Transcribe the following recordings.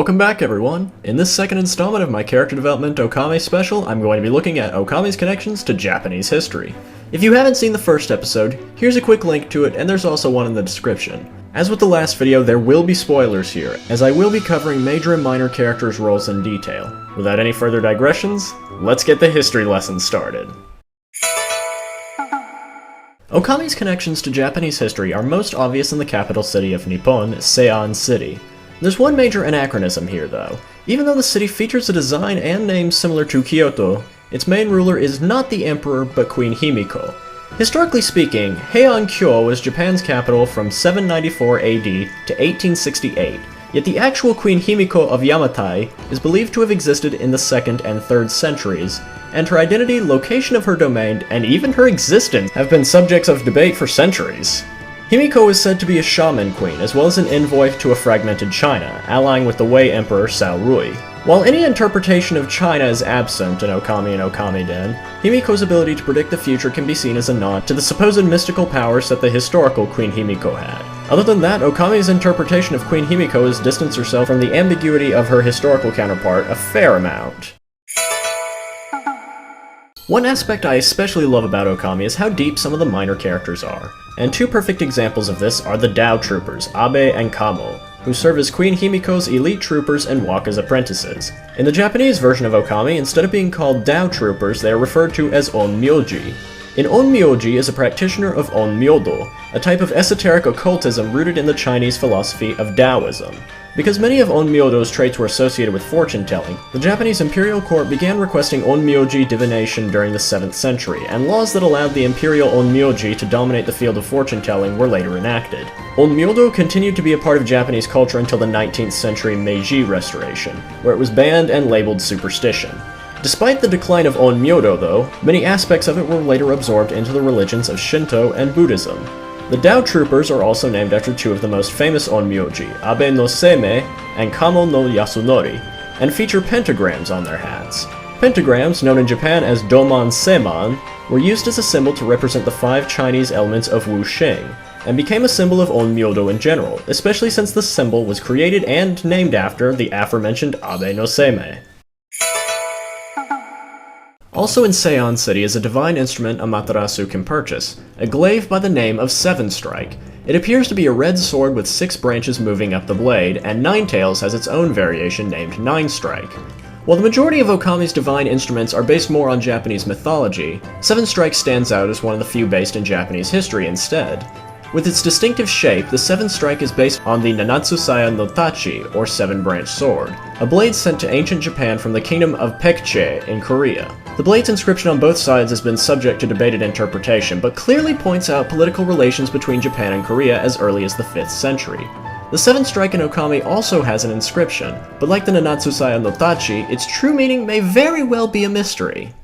Welcome back, everyone! In this second installment of my character development Okami special, I'm going to be looking at Okami's connections to Japanese history. If you haven't seen the first episode, here's a quick link to it, and there's also one in the description. As with the last video, there will be spoilers here, as I will be covering major and minor characters' roles in detail. Without any further digressions, let's get the history lesson started. Okami's connections to Japanese history are most obvious in the capital city of Nippon, Seon City. There's one major anachronism here, though. Even though the city features a design and name similar to Kyoto, its main ruler is not the emperor but Queen Himiko. Historically speaking, Heian-kyo was Japan's capital from 794 AD to 1868, yet the actual Queen Himiko of Yamatai is believed to have existed in the 2nd and 3rd centuries, and her identity, location of her domain, and even her existence have been subjects of debate for centuries. Himiko is said to be a shaman queen, as well as an envoy to a fragmented China, allying with the Wei Emperor Cao Rui. While any interpretation of China is absent in Okami and Okamiden, Himiko's ability to predict the future can be seen as a nod to the supposed mystical powers that the historical Queen Himiko had. Other than that, Okami's interpretation of Queen Himiko has distanced herself from the ambiguity of her historical counterpart a fair amount. One aspect I especially love about Okami is how deep some of the minor characters are, and two perfect examples of this are the Oda Troopers, Abe and Kamo, who serve as Queen Himiko's elite troopers and Waka's apprentices. In the Japanese version of Okami, instead of being called Oda Troopers, they are referred to as Onmyoji. An Onmyoji is a practitioner of Onmyodo, a type of esoteric occultism rooted in the Chinese philosophy of Taoism. Because many of Onmyodo's traits were associated with fortune-telling, the Japanese imperial court began requesting Onmyoji divination during the 7th century, and laws that allowed the imperial Onmyoji to dominate the field of fortune-telling were later enacted. Onmyodo continued to be a part of Japanese culture until the 19th century Meiji Restoration, where it was banned and labeled superstition. Despite the decline of Onmyodo, though, many aspects of it were later absorbed into the religions of Shinto and Buddhism. The Oda Troopers are also named after two of the most famous Onmyoji, Abe no Seimei and Kamo no Yasunori, and feature pentagrams on their hats. Pentagrams, known in Japan as Doman Seiman, were used as a symbol to represent the 5 Chinese elements of Wuxing, and became a symbol of Onmyodo in general, especially since the symbol was created and named after the aforementioned Abe no Seimei. Also in Seon City is a divine instrument Amaterasu can purchase, a glaive by the name of Seven Strike. It appears to be a red sword with 6 branches moving up the blade, and Ninetails has its own variation named Nine Strike. While the majority of Okami's divine instruments are based more on Japanese mythology, Seven Strike stands out as one of the few based in Japanese history instead. With its distinctive shape, the Seven Strike is based on the Nanatsusaya no Tachi, or Seven-Branch Sword, a blade sent to ancient Japan from the kingdom of Baekje in Korea. The blade's inscription on both sides has been subject to debated interpretation, but clearly points out political relations between Japan and Korea as early as the 5th century. The Seven Strike in Okami also has an inscription, but like the Nanatsusaya no Tachi, its true meaning may very well be a mystery.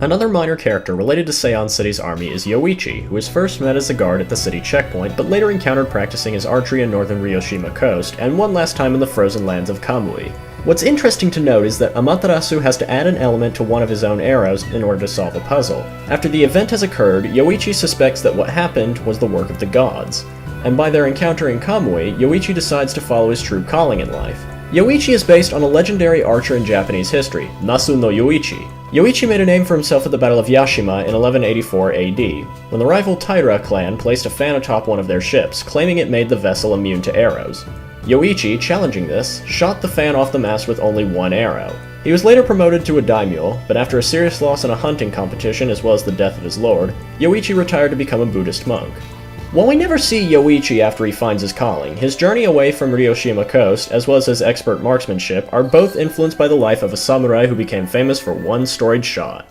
Another minor character related to Seon City's army is Yoichi, who was first met as a guard at the city checkpoint, but later encountered practicing his archery in northern Ryoshima coast, and one last time in the frozen lands of Kamui. What's interesting to note is that Amaterasu has to add an element to one of his own arrows in order to solve a puzzle. After the event has occurred, Yoichi suspects that what happened was the work of the gods, and by their encounter in Kamui, Yoichi decides to follow his true calling in life. Yoichi is based on a legendary archer in Japanese history, Nasu no Yoichi. Yoichi made a name for himself at the Battle of Yashima in 1184 AD, when the rival Taira clan placed a fan atop one of their ships, claiming it made the vessel immune to arrows. Yoichi, challenging this, shot the fan off the mast with only one arrow. He was later promoted to a daimyo, but after a serious loss in a hunting competition as well as the death of his lord, Yoichi retired to become a Buddhist monk. While we never see Yoichi after he finds his calling, his journey away from Ryoshima coast, as well as his expert marksmanship, are both influenced by the life of a samurai who became famous for one storied shot.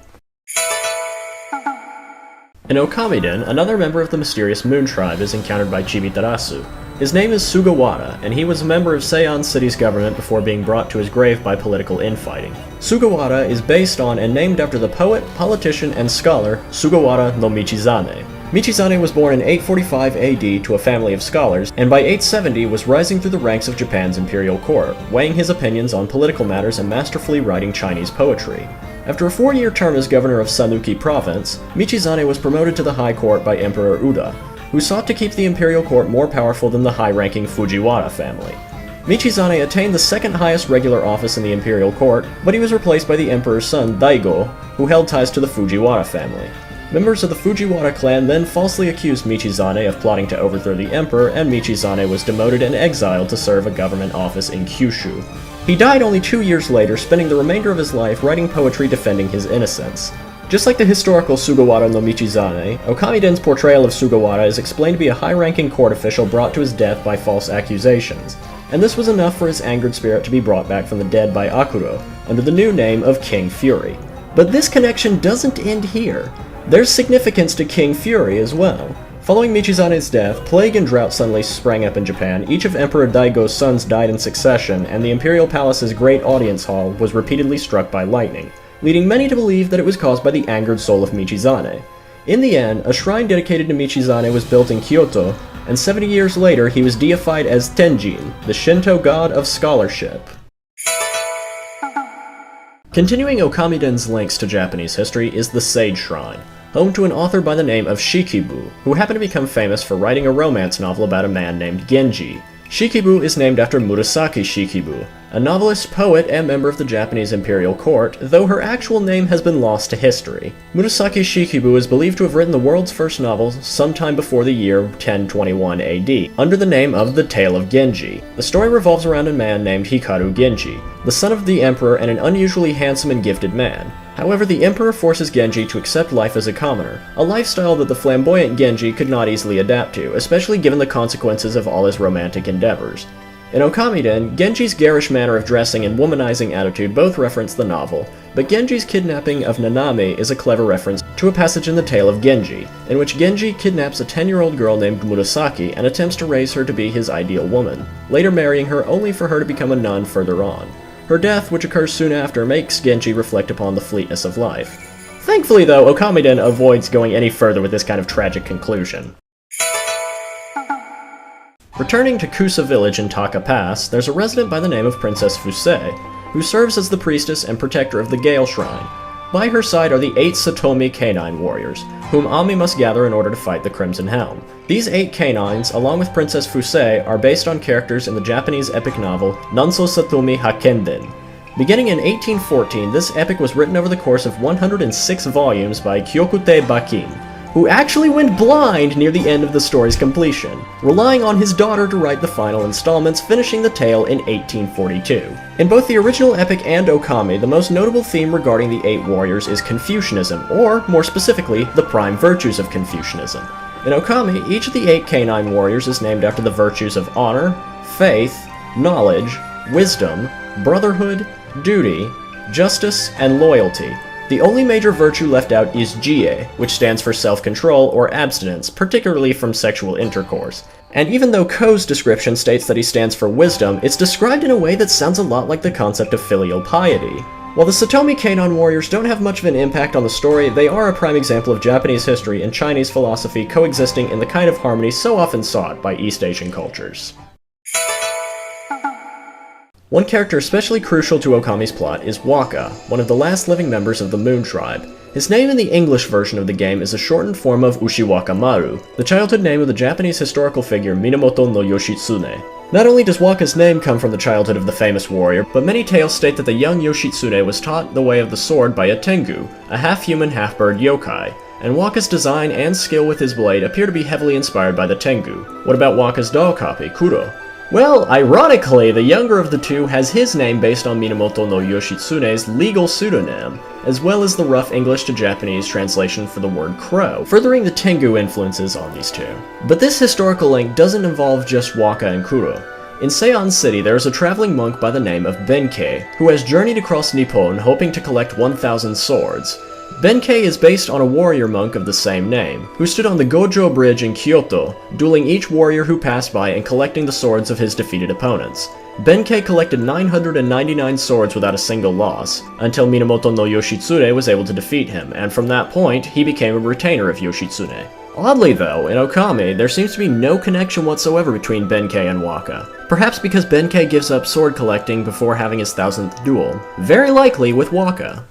In Okamiden, another member of the mysterious Moon Tribe is encountered by Chibitarasu. His name is Sugawara, and he was a member of Seon City's government before being brought to his grave by political infighting. Sugawara is based on and named after the poet, politician, and scholar Sugawara no Michizane. Michizane was born in 845 AD to a family of scholars, and by 870 was rising through the ranks of Japan's imperial court, weighing his opinions on political matters and masterfully writing Chinese poetry. After a 4-year term as governor of Sanuki province, Michizane was promoted to the high court by Emperor Uda, who sought to keep the imperial court more powerful than the high-ranking Fujiwara family. Michizane attained the second highest regular office in the imperial court, but he was replaced by the emperor's son Daigo, who held ties to the Fujiwara family. Members of the Fujiwara clan then falsely accused Michizane of plotting to overthrow the emperor, and Michizane was demoted and exiled to serve a government office in Kyushu. He died only 2 years later, spending the remainder of his life writing poetry defending his innocence. Just like the historical Sugawara no Michizane, Okamiden's portrayal of Sugawara is explained to be a high-ranking court official brought to his death by false accusations, and this was enough for his angered spirit to be brought back from the dead by Akuro, under the new name of King Fury. But this connection doesn't end here. There's significance to King Fury as well. Following Michizane's death, plague and drought suddenly sprang up in Japan. Each of Emperor Daigo's sons died in succession, and the Imperial Palace's great audience hall was repeatedly struck by lightning, leading many to believe that it was caused by the angered soul of Michizane. In the end, a shrine dedicated to Michizane was built in Kyoto, and 70 years later he was deified as Tenjin, the Shinto god of scholarship. Continuing Okamiden's links to Japanese history is the Sage Shrine, home to an author by the name of Shikibu, who happened to become famous for writing a romance novel about a man named Genji. Shikibu is named after Murasaki Shikibu, a novelist, poet, and member of the Japanese imperial court, though her actual name has been lost to history. Murasaki Shikibu is believed to have written the world's first novel sometime before the year 1021 AD, under the name of The Tale of Genji. The story revolves around a man named Hikaru Genji, the son of the emperor and an unusually handsome and gifted man. However, the emperor forces Genji to accept life as a commoner, a lifestyle that the flamboyant Genji could not easily adapt to, especially given the consequences of all his romantic endeavors. In Okamiden, Genji's garish manner of dressing and womanizing attitude both reference the novel, but Genji's kidnapping of Nanami is a clever reference to a passage in the Tale of Genji, in which Genji kidnaps a 10-year-old girl named Murasaki and attempts to raise her to be his ideal woman, later marrying her only for her to become a nun further on. Her death, which occurs soon after, makes Genji reflect upon the fleetness of life. Thankfully, though, Okamiden avoids going any further with this kind of tragic conclusion. Returning to Kusa village in Taka Pass, there's a resident by the name of Princess Fusei, who serves as the priestess and protector of the Gale Shrine. By her side are the 8 Satomi Canine warriors, whom Ami must gather in order to fight the Crimson Helm. These 8 canines, along with Princess Fusei, are based on characters in the Japanese epic novel Nanso Satomi Hakenden. Beginning in 1814, this epic was written over the course of 106 volumes by Kyokute Bakin, who actually went blind near the end of the story's completion, relying on his daughter to write the final installments, finishing the tale in 1842. In both the original epic and Okami, the most notable theme regarding the 8 warriors is Confucianism, or, more specifically, the prime virtues of Confucianism. In Okami, each of the 8 canine warriors is named after the virtues of honor, faith, knowledge, wisdom, brotherhood, duty, justice, and loyalty. The only major virtue left out is Jie, which stands for self-control or abstinence, particularly from sexual intercourse. And even though Ko's description states that he stands for wisdom, it's described in a way that sounds a lot like the concept of filial piety. While the Satomi Canine warriors don't have much of an impact on the story, they are a prime example of Japanese history and Chinese philosophy coexisting in the kind of harmony so often sought by East Asian cultures. One character especially crucial to Okami's plot is Waka, one of the last living members of the Moon Tribe. His name in the English version of the game is a shortened form of Ushiwaka Maru, the childhood name of the Japanese historical figure Minamoto no Yoshitsune. Not only does Waka's name come from the childhood of the famous warrior, but many tales state that the young Yoshitsune was taught the way of the sword by a Tengu, a half-human, half-bird yokai, and Waka's design and skill with his blade appear to be heavily inspired by the Tengu. What about Waka's doll copy, Kuro? Well, ironically, the younger of the two has his name based on Minamoto no Yoshitsune's legal pseudonym, as well as the rough English to Japanese translation for the word crow, furthering the Tengu influences on these two. But this historical link doesn't involve just Waka and Kuro. In Seian City, there is a traveling monk by the name of Benkei, who has journeyed across Nippon hoping to collect 1,000 swords. Benkei is based on a warrior monk of the same name, who stood on the Gojo Bridge in Kyoto, dueling each warrior who passed by and collecting the swords of his defeated opponents. Benkei collected 999 swords without a single loss, until Minamoto no Yoshitsune was able to defeat him, and from that point, he became a retainer of Yoshitsune. Oddly though, in Okami, there seems to be no connection whatsoever between Benkei and Waka. Perhaps because Benkei gives up sword collecting before having his 1000th duel. Very likely with Waka.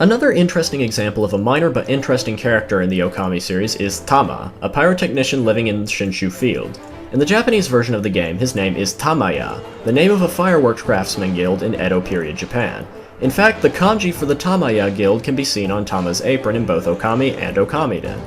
Another interesting example of a minor but interesting character in the Okami series is Tama, a pyrotechnician living in Shinshu Field. In the Japanese version of the game, his name is Tamaya, the name of a fireworks craftsman guild in Edo period Japan. In fact, the kanji for the Tamaya guild can be seen on Tama's apron in both Okami and Okamiden.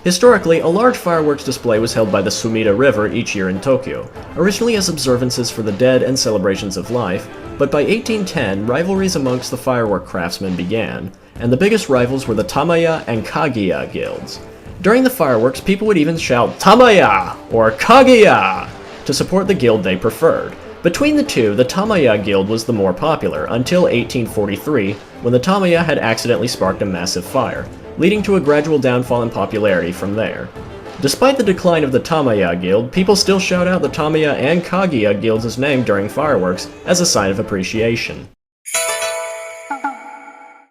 Historically, a large fireworks display was held by the Sumida River each year in Tokyo, originally as observances for the dead and celebrations of life, but by 1810, rivalries amongst the firework craftsmen began, and the biggest rivals were the Tamaya and Kagiya guilds. During the fireworks, people would even shout Tamaya or Kagiya to support the guild they preferred. Between the two, the Tamaya guild was the more popular, until 1843, when the Tamaya had accidentally sparked a massive fire, leading to a gradual downfall in popularity from there. Despite the decline of the Tamaya guild, people still shout out the Tamaya and Kagiya guilds' name during fireworks as a sign of appreciation.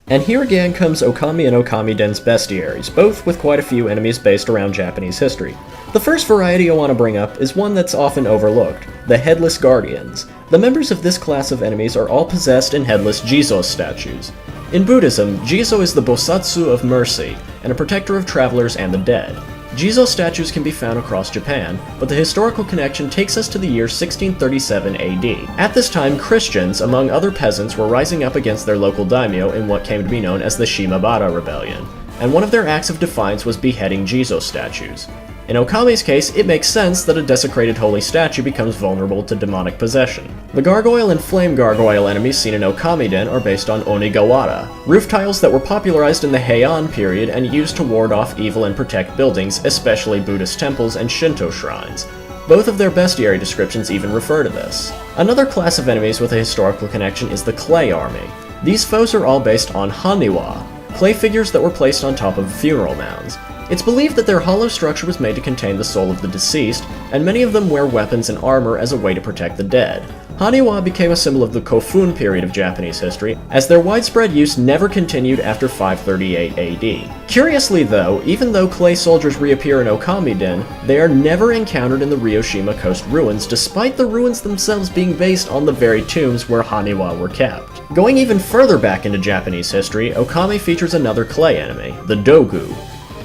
And here again comes Okami and Okamiden's bestiaries, both with quite a few enemies based around Japanese history. The first variety I want to bring up is one that's often overlooked, the Headless Guardians. The members of this class of enemies are all possessed in headless Jizo statues. In Buddhism, Jizo is the Bosatsu of mercy, and a protector of travelers and the dead. Jizo statues can be found across Japan, but the historical connection takes us to the year 1637 AD. At this time, Christians, among other peasants, were rising up against their local daimyo in what came to be known as the Shimabara Rebellion, and one of their acts of defiance was beheading Jizo statues. In Okami's case, it makes sense that a desecrated holy statue becomes vulnerable to demonic possession. The gargoyle and flame gargoyle enemies seen in Okamiden are based on Onigawara, roof tiles that were popularized in the Heian period and used to ward off evil and protect buildings, especially Buddhist temples and Shinto shrines. Both of their bestiary descriptions even refer to this. Another class of enemies with a historical connection is the Clay Army. These foes are all based on haniwa, clay figures that were placed on top of funeral mounds. It's believed that their hollow structure was made to contain the soul of the deceased, and many of them wear weapons and armor as a way to protect the dead. Haniwa became a symbol of the Kofun period of Japanese history, as their widespread use never continued after 538 AD. Curiously though, even though clay soldiers reappear in Okamiden, they are never encountered in the Ryoshima coast ruins, despite the ruins themselves being based on the very tombs where Haniwa were kept. Going even further back into Japanese history, Okami features another clay enemy, the Dogu.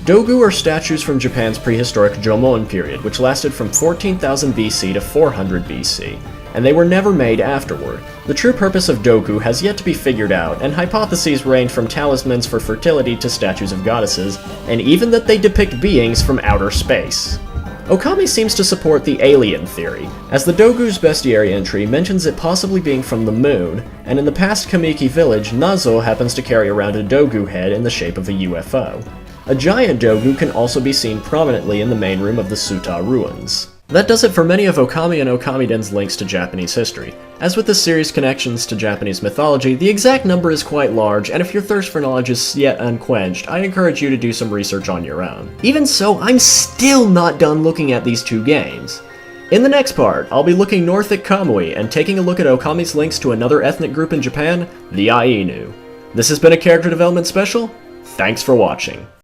Dogu are statues from Japan's prehistoric Jomon period, which lasted from 14,000 BC to 400 BC, and they were never made afterward. The true purpose of Dogu has yet to be figured out, and hypotheses range from talismans for fertility to statues of goddesses, and even that they depict beings from outer space. Okami seems to support the alien theory, as the Dogu's bestiary entry mentions it possibly being from the moon, and in the past Kamiki village, Nazo happens to carry around a Dogu head in the shape of a UFO. A giant Dogu can also be seen prominently in the main room of the Suta ruins. That does it for many of Okami and Okamiden's links to Japanese history. As with this series' connections to Japanese mythology, the exact number is quite large, and if your thirst for knowledge is yet unquenched, I encourage you to do some research on your own. Even so, I'm still not done looking at these two games. In the next part, I'll be looking north at Kamui and taking a look at Okami's links to another ethnic group in Japan, the Ainu. This has been a character development special. Thanks for watching.